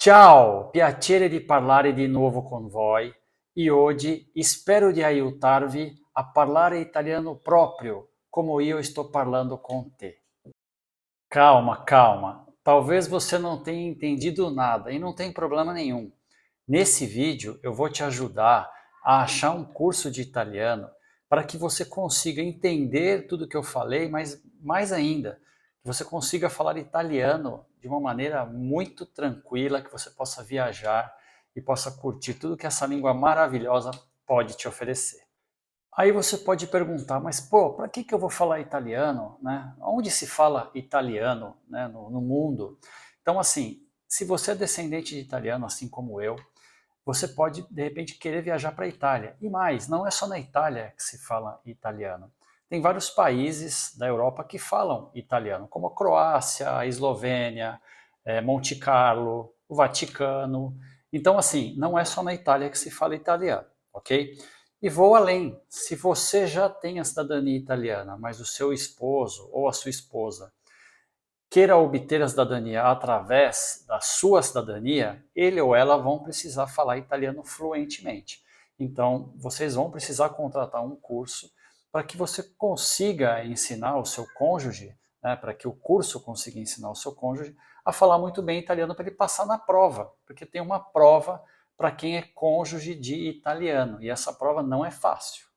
Ciao, piacere di parlare di nuovo con voi e oggi spero di aiutarvi a parlare italiano proprio como eu estou parlando com te. Calma, calma. Talvez você não tenha entendido nada e não tem problema nenhum. Nesse vídeo eu vou te ajudar a achar um curso de italiano para que você consiga entender tudo que eu falei, mas mais ainda, que você consiga falar italiano de uma maneira muito tranquila, que você possa viajar e possa curtir tudo que essa língua maravilhosa pode te oferecer. Aí você pode perguntar, mas pô, para que eu vou falar italiano, né? Onde se fala italiano, né, no mundo? Então, assim, se você é descendente de italiano, assim como eu, você pode, de repente, querer viajar para a Itália. E mais, não é só na Itália que se fala italiano. Tem vários países da Europa que falam italiano, como a Croácia, a Eslovênia, Monte Carlo, o Vaticano. Então, assim, não é só na Itália que se fala italiano, ok? E vou além. Se você já tem a cidadania italiana, mas o seu esposo ou a sua esposa queira obter a cidadania através da sua cidadania, ele ou ela vão precisar falar italiano fluentemente. Então, vocês vão precisar contratar um curso para que você consiga ensinar o seu cônjuge, né, para que o curso consiga ensinar o seu cônjuge a falar muito bem italiano para ele passar na prova, porque tem uma prova para quem é cônjuge de italiano, e essa prova não é fácil.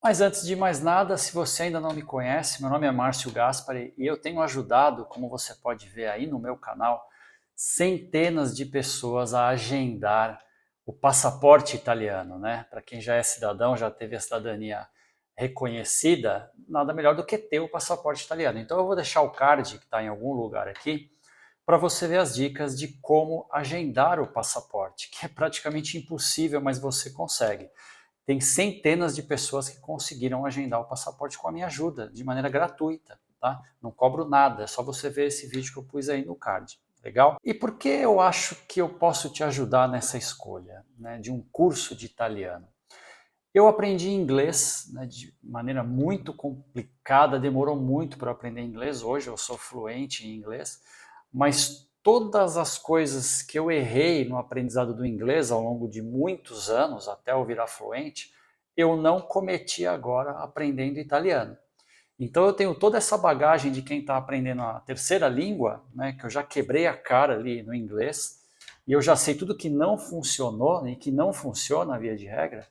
Mas antes de mais nada, se você ainda não me conhece, meu nome é Márcio Gaspari e eu tenho ajudado, como você pode ver aí no meu canal, centenas de pessoas a agendar o passaporte italiano, né? Para quem já é cidadão, já teve a cidadania reconhecida, nada melhor do que ter o passaporte italiano. Então eu vou deixar o card que está em algum lugar aqui para você ver as dicas de como agendar o passaporte, que é praticamente impossível, mas você consegue. Tem centenas de pessoas que conseguiram agendar o passaporte com a minha ajuda, de maneira gratuita, tá? Não cobro nada, é só você ver esse vídeo que eu pus aí no card. Legal? E por que eu acho que eu posso te ajudar nessa escolha, né, de um curso de italiano? Eu aprendi inglês, né, de maneira muito complicada, demorou muito para aprender inglês. Hoje eu sou fluente em inglês, mas todas as coisas que eu errei no aprendizado do inglês ao longo de muitos anos, até eu virar fluente, eu não cometi agora aprendendo italiano. Então eu tenho toda essa bagagem de quem está aprendendo a terceira língua, né, que eu já quebrei a cara ali no inglês, e eu já sei tudo que não funcionou e que não funciona via de regra.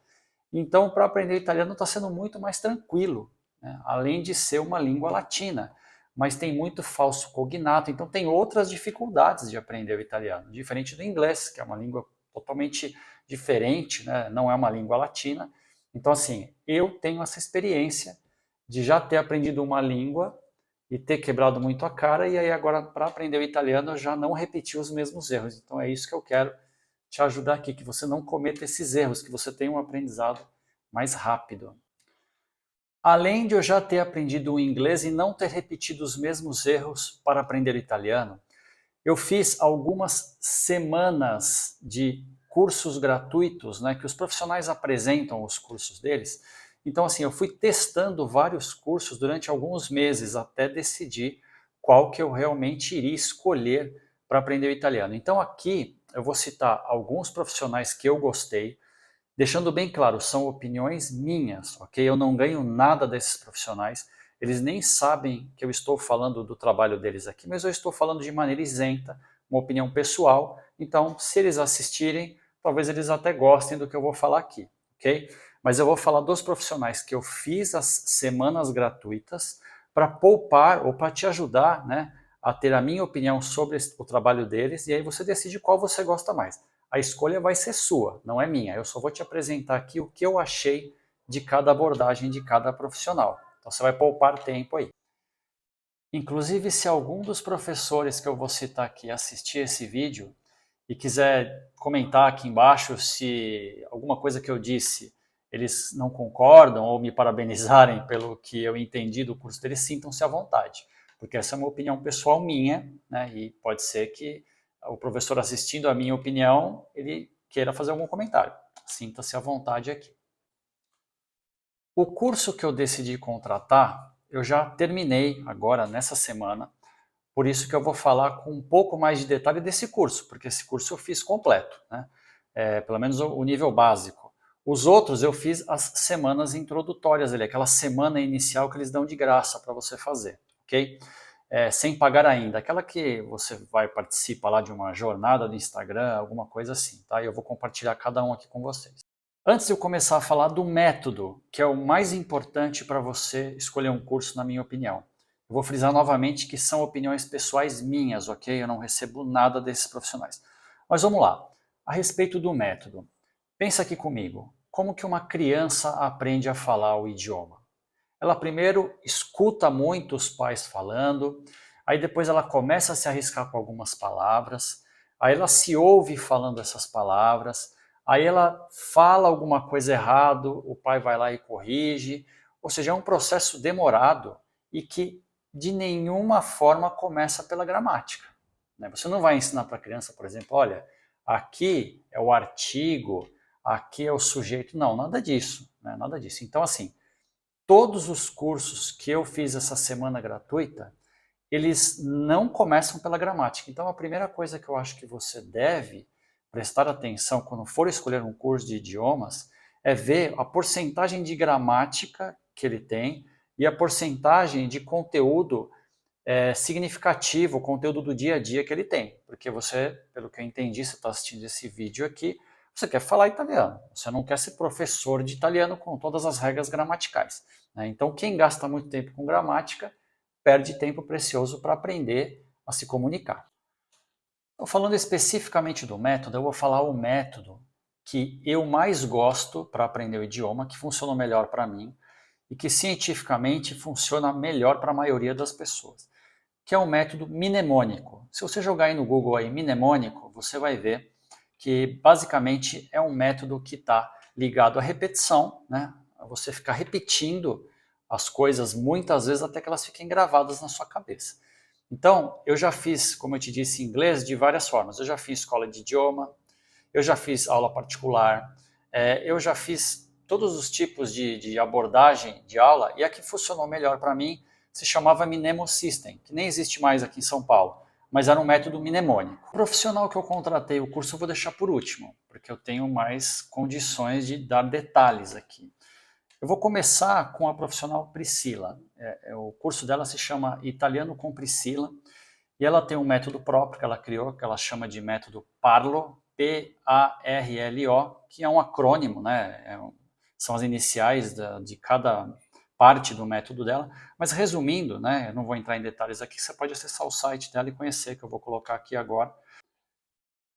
Então, para aprender italiano está sendo muito mais tranquilo, né? Além de ser uma língua latina, mas tem muito falso cognato, então tem outras dificuldades de aprender o italiano, diferente do inglês, que é uma língua totalmente diferente, né? Não é uma língua latina. Então, assim, eu tenho essa experiência de já ter aprendido uma língua e ter quebrado muito a cara, e aí agora, para aprender o italiano, eu já não repeti os mesmos erros. Então, é isso que eu quero te ajudar aqui, que você não cometa esses erros, que você tenha um aprendizado mais rápido. Além de eu já ter aprendido o inglês e não ter repetido os mesmos erros para aprender italiano, eu fiz algumas semanas de cursos gratuitos, né, que os profissionais apresentam os cursos deles. Então, assim, eu fui testando vários cursos durante alguns meses até decidir qual que eu realmente iria escolher para aprender o italiano. Então, aqui eu vou citar alguns profissionais que eu gostei, deixando bem claro, são opiniões minhas, ok? Eu não ganho nada desses profissionais, eles nem sabem que eu estou falando do trabalho deles aqui, mas eu estou falando de maneira isenta, uma opinião pessoal. Então, se eles assistirem, talvez eles até gostem do que eu vou falar aqui, ok? Mas eu vou falar dos profissionais que eu fiz as semanas gratuitas para poupar ou para te ajudar, né, a ter a minha opinião sobre o trabalho deles, e aí você decide qual você gosta mais. A escolha vai ser sua, não é minha. Eu só vou te apresentar aqui o que eu achei de cada abordagem de cada profissional. Então você vai poupar tempo aí. Inclusive, se algum dos professores que eu vou citar aqui assistir esse vídeo e quiser comentar aqui embaixo se alguma coisa que eu disse eles não concordam ou me parabenizarem pelo que eu entendi do curso deles, sintam-se à vontade, porque essa é uma opinião pessoal minha, né? E pode ser que o professor assistindo a minha opinião, ele queira fazer algum comentário. Sinta-se à vontade aqui. O curso que eu decidi contratar, eu já terminei agora nessa semana, Por isso que eu vou falar com um pouco mais de detalhe desse curso, porque esse curso eu fiz completo, né? Pelo menos o nível básico. Os outros eu fiz as semanas introdutórias ali, aquela semana inicial que eles dão de graça para você fazer, ok? Sem pagar ainda, aquela que você vai participar lá de uma jornada do Instagram, alguma coisa assim, tá? E eu vou compartilhar cada um aqui com vocês. Antes de eu começar a falar do método, que é o mais importante para você escolher um curso, na minha opinião, eu vou frisar novamente que são opiniões pessoais minhas, ok? Eu não recebo nada desses profissionais. Mas vamos lá. A respeito do método, pensa aqui comigo. Como que uma criança aprende a falar o idioma? Ela primeiro escuta muito os pais falando, aí depois ela começa a se arriscar com algumas palavras, aí ela se ouve falando essas palavras, aí ela fala alguma coisa errado, o pai vai lá e corrige, ou seja, é um processo demorado e que de nenhuma forma começa pela gramática, né? Você não vai ensinar para a criança, por exemplo, olha, aqui é o artigo, aqui é o sujeito, não, nada disso, né? Nada disso. Então, assim, todos os cursos que eu fiz essa semana gratuita, eles não começam pela gramática. Então, a primeira coisa que eu acho que você deve prestar atenção quando for escolher um curso de idiomas é ver a porcentagem de gramática que ele tem e a porcentagem de conteúdo significativo, o conteúdo do dia a dia que ele tem. Porque você, pelo que eu entendi, você está assistindo esse vídeo aqui, você quer falar italiano. Você não quer ser professor de italiano com todas as regras gramaticais, né? Então, quem gasta muito tempo com gramática, perde tempo precioso para aprender a se comunicar. Então, falando especificamente do método, eu vou falar o método que eu mais gosto para aprender o idioma, que funciona melhor para mim e que cientificamente funciona melhor para a maioria das pessoas, que é o método mnemônico. Se você jogar aí no Google aí mnemônico, você vai ver que basicamente é um método que está ligado à repetição, né? A você ficar repetindo as coisas muitas vezes até que elas fiquem gravadas na sua cabeça. Então, eu já fiz, como eu te disse, inglês de várias formas. Eu já fiz escola de idioma, eu já fiz aula particular, eu já fiz todos os tipos de abordagem de aula, e a que funcionou melhor para mim se chamava Mnemo System, que nem existe mais aqui em São Paulo, mas era um método mnemônico. O profissional que eu contratei o curso eu vou deixar por último, porque eu tenho mais condições de dar detalhes aqui. Eu vou começar com a profissional Priscila. O curso dela se chama Italiano com Priscila, e ela tem um método próprio que ela criou, que ela chama de método Parlo, P-A-R-L-O, que é um acrônimo, né? São as iniciais de cada parte do método dela. Mas resumindo, né? Eu não vou entrar em detalhes aqui, você pode acessar o site dela e conhecer, que eu vou colocar aqui agora.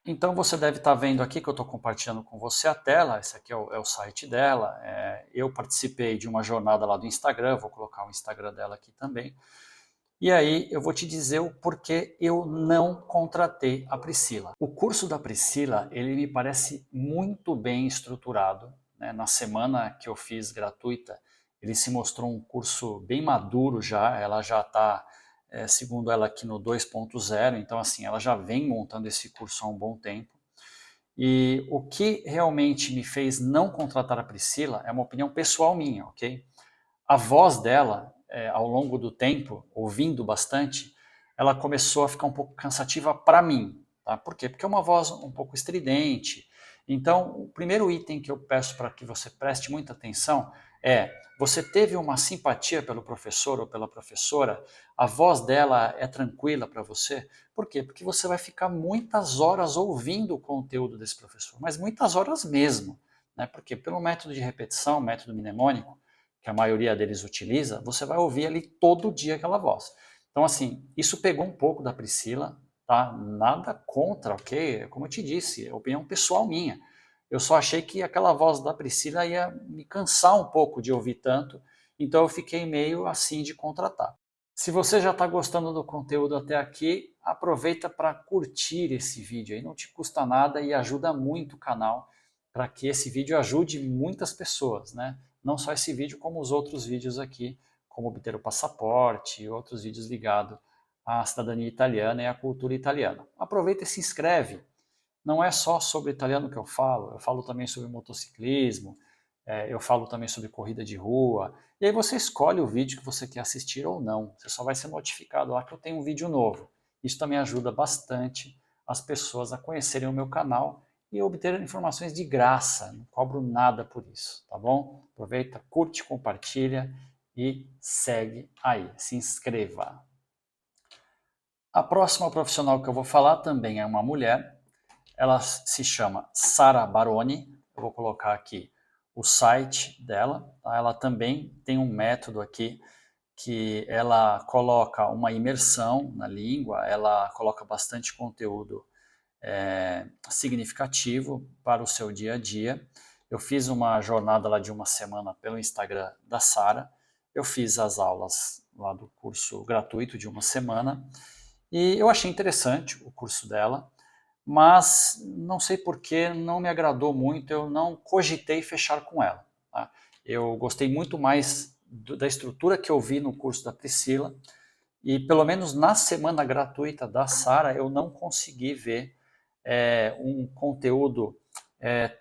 Então você deve estar vendo aqui que eu estou compartilhando com você a tela, esse aqui é o site dela. Eu participei de uma jornada lá do Instagram, vou colocar o Instagram dela aqui também. E aí eu vou te dizer o porquê eu não contratei a Priscila. O curso da Priscila, ele me parece muito bem estruturado, né? Na semana que eu fiz gratuita, ele se mostrou um curso bem maduro já, ela já está, segundo ela aqui no 2.0, então assim, ela já vem montando esse curso há um bom tempo. E o que realmente me fez não contratar a Priscila é uma opinião pessoal minha, ok? A voz dela, ao longo do tempo, ouvindo bastante, ela começou a ficar um pouco cansativa para mim. Tá? Por quê? Porque é uma voz um pouco estridente. Então, o primeiro item que eu peço para que você preste muita atenção é: você teve uma simpatia pelo professor ou pela professora? A voz dela é tranquila para você? Por quê? Porque você vai ficar muitas horas ouvindo o conteúdo desse professor, mas muitas horas mesmo. Né? Porque pelo método de repetição, método mnemônico, que a maioria deles utiliza, você vai ouvir ali todo dia aquela voz. Então, assim, isso pegou um pouco da Priscila, tá? Nada contra, ok? Como eu te disse, é opinião pessoal minha. Eu só achei que aquela voz da Priscila ia me cansar um pouco de ouvir tanto, então eu fiquei meio assim de contratar. Se você já está gostando do conteúdo até aqui, aproveita para curtir esse vídeo aí, não te custa nada e ajuda muito o canal para que esse vídeo ajude muitas pessoas, né? Não só esse vídeo, como os outros vídeos aqui, como obter o passaporte e outros vídeos ligados à cidadania italiana e à cultura italiana. Aproveita e se inscreve. Não é só sobre italiano que eu falo também sobre motociclismo, eu falo também sobre corrida de rua, e aí você escolhe o vídeo que você quer assistir ou não. Você só vai ser notificado lá que eu tenho um vídeo novo. Isso também ajuda bastante as pessoas a conhecerem o meu canal e obter informações de graça, não cobro nada por isso, tá bom? Aproveita, curte, compartilha e segue aí, se inscreva. A próxima profissional que eu vou falar também é uma mulher, ela se chama Sara Baroni, eu vou colocar aqui o site dela, tá? Ela também tem um método aqui que ela coloca uma imersão na língua, ela coloca bastante conteúdo significativo para o seu dia a dia. Eu fiz uma jornada lá de uma semana pelo Instagram da Sara, eu fiz as aulas lá do curso gratuito de uma semana e eu achei interessante o curso dela, mas não sei por que não me agradou muito, eu não cogitei fechar com ela. Tá? Eu gostei muito mais da estrutura que eu vi no curso da Priscila e pelo menos na semana gratuita da Sara eu não consegui ver um conteúdo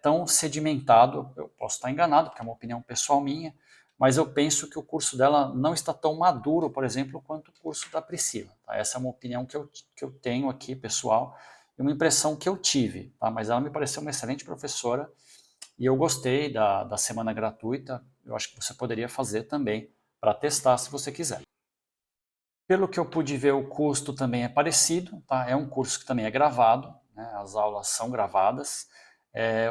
tão sedimentado. Eu posso estar enganado, porque é uma opinião pessoal minha, mas eu penso que o curso dela não está tão maduro, por exemplo, quanto o curso da Priscila. Tá? Essa é uma opinião que eu tenho aqui, pessoal, e uma impressão que eu tive. Tá? Mas ela me pareceu uma excelente professora e eu gostei da semana gratuita. Eu acho que você poderia fazer também para testar se você quiser. Pelo que eu pude ver, o custo também é parecido, tá? É um curso que também é gravado, né? As aulas são gravadas.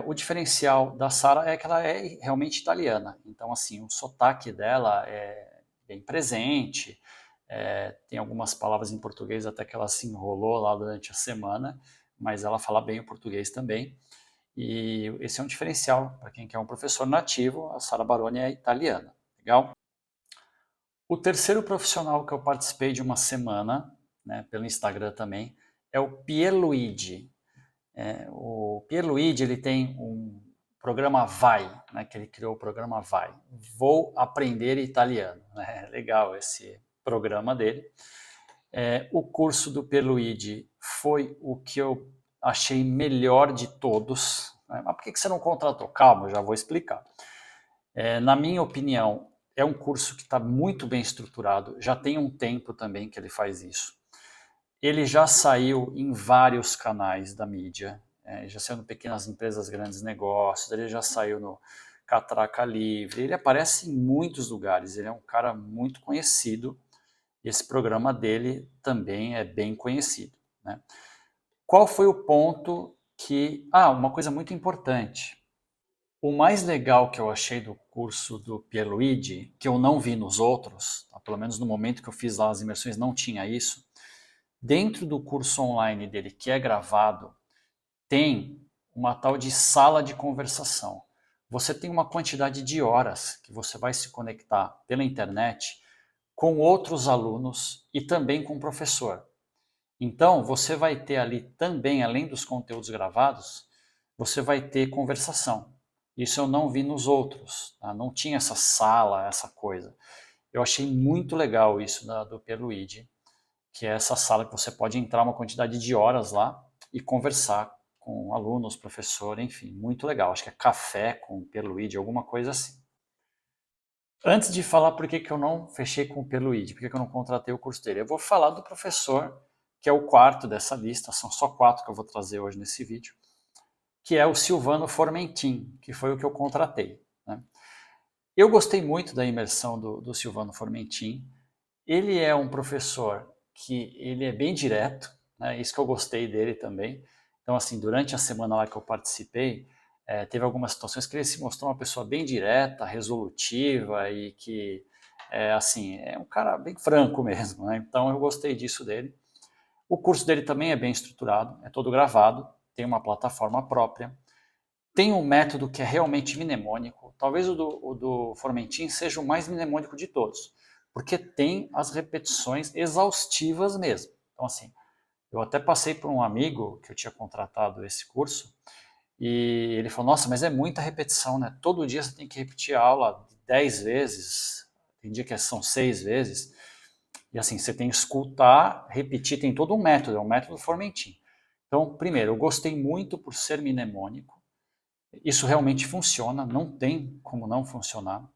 O diferencial da Sara é que ela é realmente italiana, então assim, o sotaque dela é bem presente, tem algumas palavras em português até que ela se enrolou lá durante a semana, mas ela fala bem o português também, e esse é um diferencial para quem quer um professor nativo. A Sara Baroni é italiana, legal? O terceiro profissional que eu participei de uma semana, né, pelo Instagram também, é o Pierluigi. O Pierluigi ele tem um programa Vai, né, que ele criou o programa Vai. Vou aprender italiano. É legal esse programa dele. O curso do Pierluigi foi o que eu achei melhor de todos. Né? Mas por que você não contratou? Calma, eu já vou explicar. Na minha opinião, é um curso que está muito bem estruturado, já tem um tempo também que ele faz isso. Ele já saiu em vários canais da mídia, já saiu no Pequenas Empresas, Grandes Negócios, ele já saiu no Catraca Livre, ele aparece em muitos lugares, ele é um cara muito conhecido, e esse programa dele também é bem conhecido. Né? Qual foi o ponto que... uma coisa muito importante. O mais legal que eu achei do curso do Pierluigi, que eu não vi nos outros, tá? Pelo menos no momento que eu fiz lá as imersões não tinha isso, dentro do curso online dele, que é gravado, tem uma tal de sala de conversação. Você tem uma quantidade de horas que você vai se conectar pela internet com outros alunos e também com o professor. Então, você vai ter ali também, além dos conteúdos gravados, você vai ter conversação. Isso eu não vi nos outros, tá? Não tinha essa sala, essa coisa. Eu achei muito legal isso do Pierluigi, que é essa sala que você pode entrar uma quantidade de horas lá e conversar com alunos, professor, enfim, muito legal. Acho que é café com o Pierluigi, alguma coisa assim. Antes de falar por que eu não fechei com o Pierluigi, por que eu não contratei o curso dele, eu vou falar do professor, que é o quarto dessa lista, são só 4 que eu vou trazer hoje nesse vídeo, que é o Silvano Formentin, que foi o que eu contratei. Né? Eu gostei muito da imersão do Silvano Formentin. Ele é um professor que ele é bem direto, né? Isso que eu gostei dele também. Então, assim, durante a semana lá que eu participei, teve algumas situações que ele se mostrou uma pessoa bem direta, resolutiva e que, assim, é um cara bem franco mesmo. Né? Então, eu gostei disso dele. O curso dele também é bem estruturado, é todo gravado, tem uma plataforma própria, tem um método que é realmente mnemônico. Talvez o do Formentin seja o mais mnemônico de todos, porque tem as repetições exaustivas mesmo. Então, assim, eu até passei por um amigo que eu tinha contratado esse curso, e ele falou, nossa, mas é muita repetição, né? Todo dia você tem que repetir a aula 10 vezes, tem dia que são 6 vezes, e assim, você tem que escutar, repetir, tem todo um método, é um método Formentin. Então, primeiro, eu gostei muito por ser mnemônico, isso realmente funciona, não tem como não funcionar.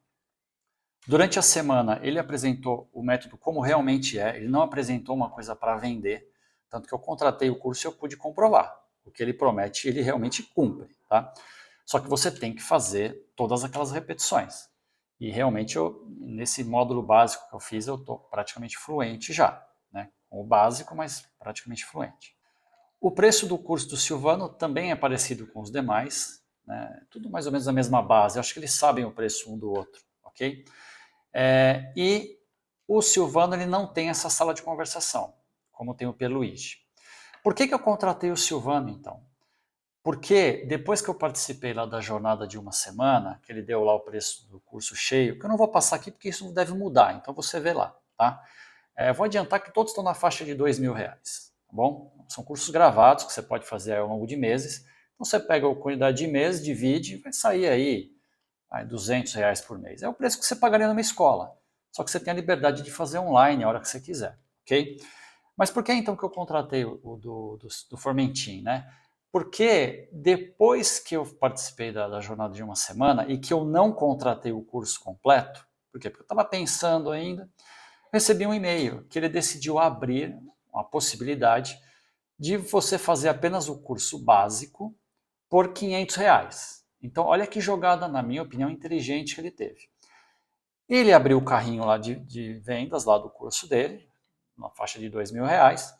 Durante a semana, ele apresentou o método como realmente é, ele não apresentou uma coisa para vender. Tanto que eu contratei o curso e eu pude comprovar. O que ele promete, ele realmente cumpre, tá? Só que você tem que fazer todas aquelas repetições. E realmente, nesse módulo básico que eu fiz, eu estou praticamente fluente já, né? Com o básico, mas praticamente fluente. O preço do curso do Silvano também é parecido com os demais, né? Tudo mais ou menos a mesma base. Eu acho que eles sabem o preço um do outro, ok? E o Silvano ele não tem essa sala de conversação, como tem o Pierluigi. Por que eu contratei o Silvano, então? Porque depois que eu participei lá da jornada de uma semana, que ele deu lá o preço do curso cheio, que eu não vou passar aqui porque isso deve mudar, então você vê lá, tá? Vou adiantar que todos estão na faixa de R$ 2.000, tá bom? São cursos gravados que você pode fazer ao longo de meses. Então você pega a quantidade de meses, divide, vai sair aí R$ 200 por mês. É o preço que você pagaria numa escola. Só que você tem a liberdade de fazer online a hora que você quiser, ok? Mas por que então que eu contratei o do Formentim, né? Porque depois que eu participei da jornada de uma semana e que eu não contratei o curso completo, por quê? Porque eu estava pensando ainda, recebi um e-mail que ele decidiu abrir a possibilidade de você fazer apenas o curso básico por R$ 500. Então, olha que jogada, na minha opinião, inteligente que ele teve. Ele abriu o carrinho lá de vendas lá do curso dele, na faixa de R$ 2.000.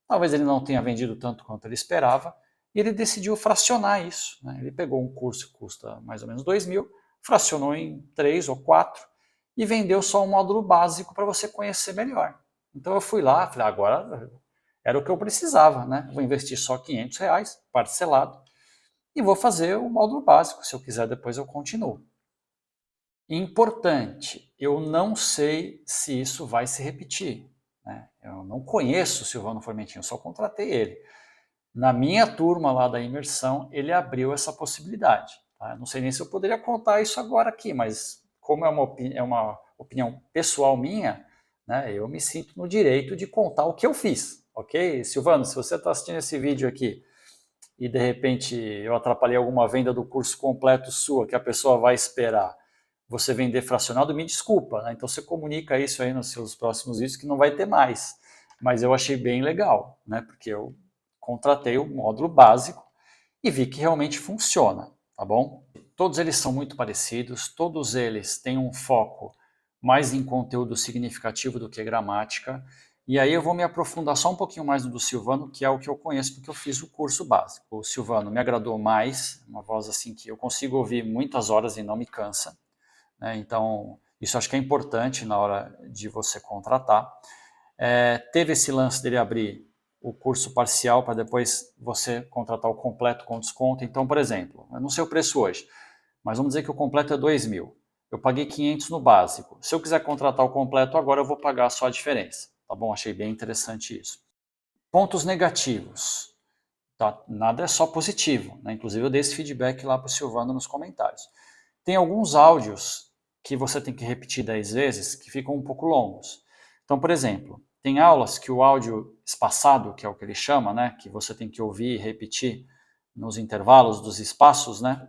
Talvez ele não tenha vendido tanto quanto ele esperava, e ele decidiu fracionar isso, né? Ele pegou um curso que custa mais ou menos 2.000, fracionou em 3 ou 4 e vendeu só um módulo básico para você conhecer melhor. Então eu fui lá, falei, agora era o que eu precisava, né? Vou investir só R$ 500, parcelado, e vou fazer o módulo básico. Se eu quiser, depois eu continuo. Importante, eu não sei se isso vai se repetir, né? Eu não conheço o Silvano Formentinho, só contratei ele. Na minha turma lá da imersão, ele abriu essa possibilidade. Tá? Não sei nem se eu poderia contar isso agora aqui, mas como é uma opinião pessoal minha, né, eu me sinto no direito de contar o que eu fiz, ok? Silvano, se você está assistindo esse vídeo aqui e de repente eu atrapalhei alguma venda do curso completo sua que a pessoa vai esperar você vender fracionado, me desculpa, né? Então você comunica isso aí nos seus próximos vídeos que não vai ter mais. Mas eu achei bem legal, né? Porque eu contratei o módulo básico e vi que realmente funciona, tá bom? Todos eles são muito parecidos, todos eles têm um foco mais em conteúdo significativo do que gramática. E aí eu vou me aprofundar só um pouquinho mais no do Silvano, que é o que eu conheço porque eu fiz o curso básico. O Silvano me agradou mais, uma voz assim que eu consigo ouvir muitas horas e não me cansa, né? Então, isso acho que é importante na hora de você contratar. Teve esse lance dele abrir o curso parcial para depois você contratar o completo com desconto. Então, por exemplo, eu não sei o preço hoje, mas vamos dizer que o completo é 2.000. Eu paguei 500 no básico. Se eu quiser contratar o completo agora, eu vou pagar só a diferença. Tá bom? Achei bem interessante isso. Pontos negativos. Tá? Nada é só positivo, né? Inclusive eu dei esse feedback lá para o Silvano nos comentários. Tem alguns áudios que você tem que repetir 10 vezes que ficam um pouco longos. Então, por exemplo, tem aulas que o áudio espaçado, que é o que ele chama, né, que você tem que ouvir e repetir nos intervalos dos espaços, né,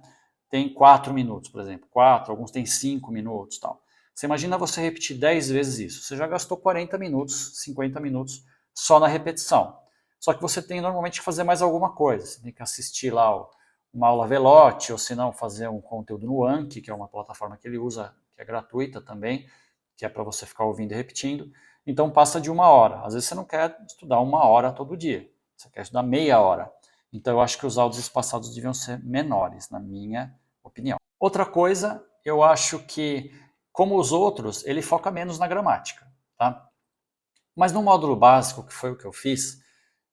tem 4 minutos, por exemplo. 4, alguns têm 5 minutos, tal. Você imagina você repetir 10 vezes isso. Você já gastou 40 minutos, 50 minutos só na repetição. Só que você tem normalmente que fazer mais alguma coisa. Você tem que assistir lá uma aula Velote, ou se não, fazer um conteúdo no Anki, que é uma plataforma que ele usa, que é gratuita também, que é para você ficar ouvindo e repetindo. Então passa de 1 hora. Às vezes você não quer estudar 1 hora todo dia, você quer estudar meia hora. Então eu acho que os áudios espaçados deviam ser menores, na minha opinião. Outra coisa, eu acho que, como os outros, ele foca menos na gramática, tá? Mas no módulo básico, que foi o que eu fiz,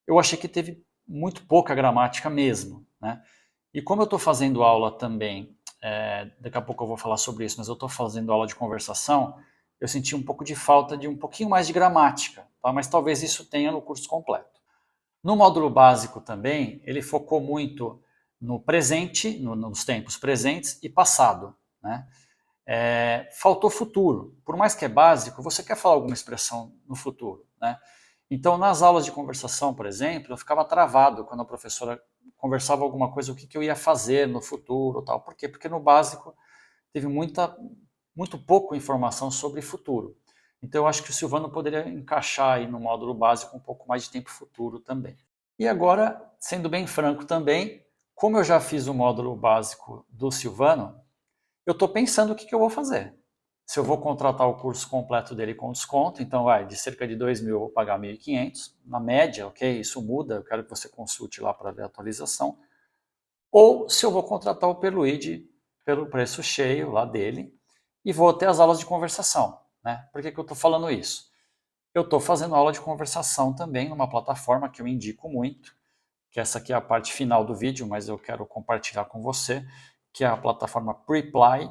eu achei que teve muito pouca gramática mesmo, né? E como eu estou fazendo aula também, daqui a pouco eu vou falar sobre isso, mas eu estou fazendo aula de conversação, eu senti um pouco de falta de um pouquinho mais de gramática, tá? Mas talvez isso tenha no curso completo. No módulo básico também, ele focou muito no presente, nos tempos presentes e passado, né? Faltou futuro. Por mais que é básico, você quer falar alguma expressão no futuro, né? Então, nas aulas de conversação, por exemplo, eu ficava travado quando a professora conversava alguma coisa, o que eu ia fazer no futuro, tal. Por quê? Porque no básico teve muito pouco informação sobre futuro. Então eu acho que o Silvano poderia encaixar aí no módulo básico um pouco mais de tempo futuro também. E agora, sendo bem franco também, como eu já fiz o módulo básico do Silvano, eu estou pensando o que eu vou fazer. Se eu vou contratar o curso completo dele com desconto, então de cerca de 2.000 eu vou pagar 1.500, na média, ok? Isso muda, eu quero que você consulte lá para ver a atualização. Ou se eu vou contratar o Perluide pelo preço cheio lá dele e vou ter as aulas de conversação, né? Por que eu estou falando isso? Eu estou fazendo aula de conversação também numa plataforma que eu indico muito, que essa aqui é a parte final do vídeo, mas eu quero compartilhar com você, que é a plataforma Preply.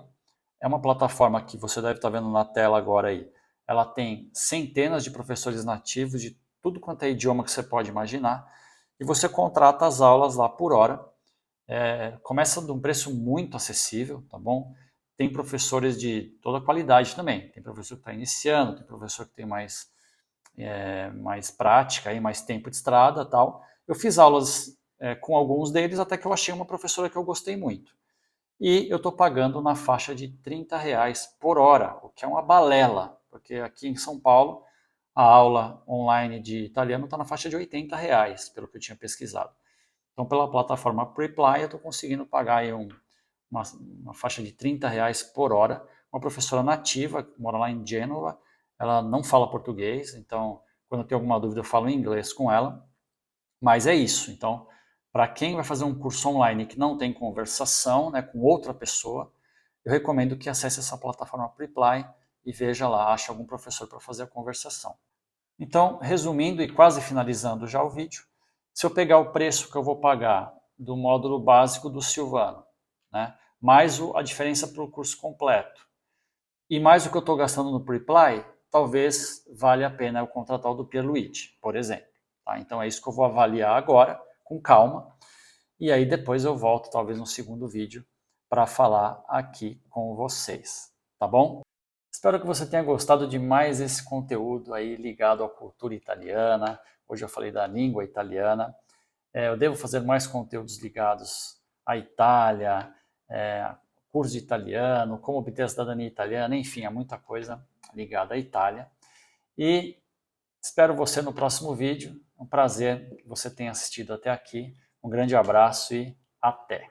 É uma plataforma que você deve estar vendo na tela agora aí. Ela tem centenas de professores nativos de tudo quanto é idioma que você pode imaginar, e você contrata as aulas lá por hora. Começa de um preço muito acessível, tá bom? Tem professores de toda qualidade também. Tem professor que está iniciando, tem professor que tem mais prática, aí, mais tempo de estrada tal. Eu fiz aulas com alguns deles até que eu achei uma professora que eu gostei muito. E eu estou pagando na faixa de R$ 30 por hora, o que é uma balela, porque aqui em São Paulo a aula online de italiano está na faixa de R$ 80, pelo que eu tinha pesquisado. Então, pela plataforma Preply, eu estou conseguindo pagar aí uma faixa de R$ 30 por hora. Uma professora nativa, que mora lá em Gênova, ela não fala português, então, quando eu tenho alguma dúvida, eu falo em inglês com ela. Mas é isso. Então, para quem vai fazer um curso online que não tem conversação, né, com outra pessoa, eu recomendo que acesse essa plataforma Preply e veja lá, ache algum professor para fazer a conversação. Então, resumindo e quase finalizando já o vídeo, se eu pegar o preço que eu vou pagar do módulo básico do Silvano, né, mais a diferença para o curso completo, e mais o que eu estou gastando no Preply, talvez valha a pena eu contratar o do Pierluigi, por exemplo. Tá? Então é isso que eu vou avaliar agora, com calma, e aí depois eu volto talvez no segundo vídeo para falar aqui com vocês, tá bom? Espero que você tenha gostado de mais esse conteúdo aí ligado à cultura italiana. Hoje eu falei da língua italiana. Eu devo fazer mais conteúdos ligados à Itália, curso de italiano, como obter a cidadania italiana, enfim, há muita coisa ligada à Itália. E espero você no próximo vídeo. É um prazer que você tenha assistido até aqui. Um grande abraço e até!